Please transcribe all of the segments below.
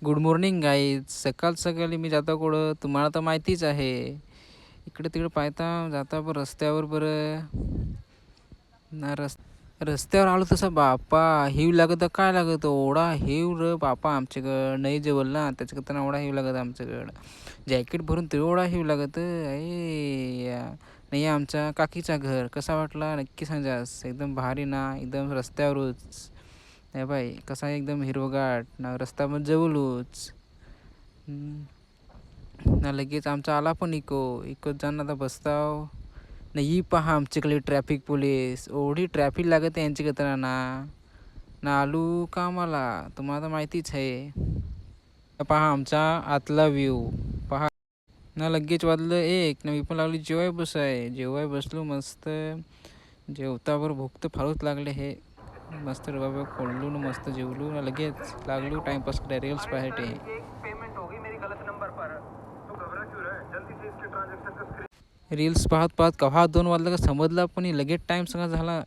Good morning guys. सकाळ सकाळी मी जाता कुठं तुम्हाला तर माहितीच आहे. इकडे तिकडे पाहता जाता पण रस्त्यावर बरं ना रस्त्यावर आलो तसा बापा हिव लागत काय लागत ओढा हिव र बापा आमच्याकडं नाही जेवल ना त्याच्याकरता ओढा हिव लागत आमच्याकडं. जॅकेट भरून तेवढा हिव लागत नाही. आमच्या काकीचा घर कसा वाटला नक्की सांगास. एकदम भारी ना, एकदम रस्त्यावरच नाही बाई कसा एकदम हिरवगाट ना, रस्ता पण जवळच ना. लगेच आमचा आला पण इको इकोत जाणं आता बसताव ना. ही पहा आमच्याकडे ट्रॅफिक पोलीस एवढी ट्रॅफिक लागत यांच्याकडे ना ना आलू कामाला तुम्हाला तर माहितीच आहे. पहा आमचा आतला व्ह्यू पहा ना. लगेच वाजलं एक ना, मी पण लागली जेवाय बसलो मस्त. जेवतावर भूक तर फारूच लागले हे मस्त बाबा खोललो ना, मस्त जेवलो ना, लगेच लागलो टाइमपास करायला रील्स पाहायचे. रील्स पाहत पाहत कव्हा 2 वाजलं का समजला पण नाही. लगेच टाईम सगळा झाला.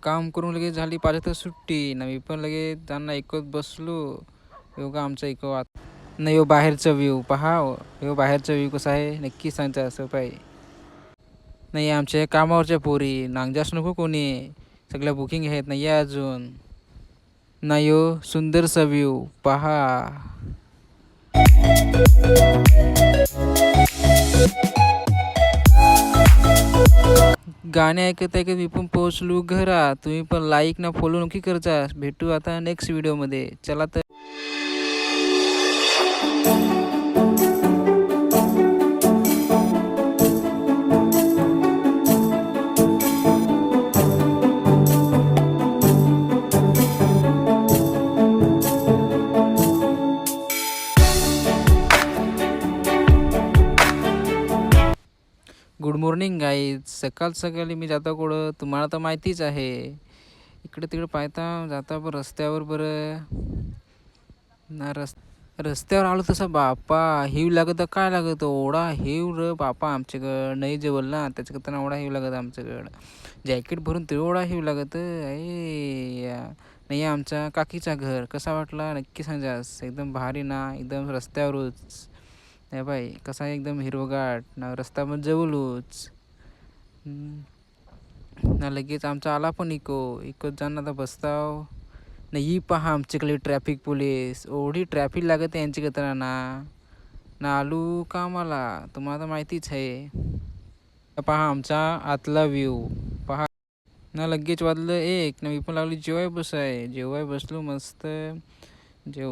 काम करून लगेच झाली 5 वाजता सुट्टी ना. मी पण लगेच त्यांना ऐकत बसलो. योगा आमचा इको आत नाही. यो बाहेरचा व्ह्यू पहा. यो बाहेरचा व्ह्यू कसा आहे नक्की सांगता असं पाहिजे. नाही आमच्या कामावरच्या पोरी नांगजास नको कोणी. सगळ्या बुकिंग आहेत नाही अजून. नाही यो सुंदरसा व्ह्यू पहा. गाणे ऐकत ऐकत मी पण पोहोचलो घरात. तुम्ही पण लाईक ना फॉलो नक्की करता. भेटू आता नेक्स्ट व्हिडिओमध्ये. चला तर. Good morning guys. सकाळ सकाळी मी जाता कुठं तुम्हाला तर माहितीच आहे. इकडे तिकडे पाहता जाता पण रस्त्यावर बरं ना रस्त्यावर आलो तसा बापा हिव लागत काय लागत ओढा हिव र बापा आमच्याकडं नाही जेवल ना त्याच्याकरता ओढा हिव लागत आमच्याकडं. जॅकेट भरून तेवढा हिव लागत नाही. आमच्या काकीचा घर कसा वाटला नक्की सांगास. एकदम भारी ना, एकदम रस्त्यावरच नाही बाई कसा एकदम हिरवगाट ना, रस्ता पण जवळच ना. लगेच आमचा आला पण इकोत जाणं आता बसताव ना. ही पहा आमच्याकडे ट्रॅफिक पोलीस एवढी ट्रॅफिक लागत यांच्याकडे ना ना आलू कामाला तुम्हाला तर माहितीच आहे. पहा आमचा आतला व्ह्यू पहा ना. लगेच वाजलं एक ना, मी पण लागली जेवाय बसलो मस्त. जेव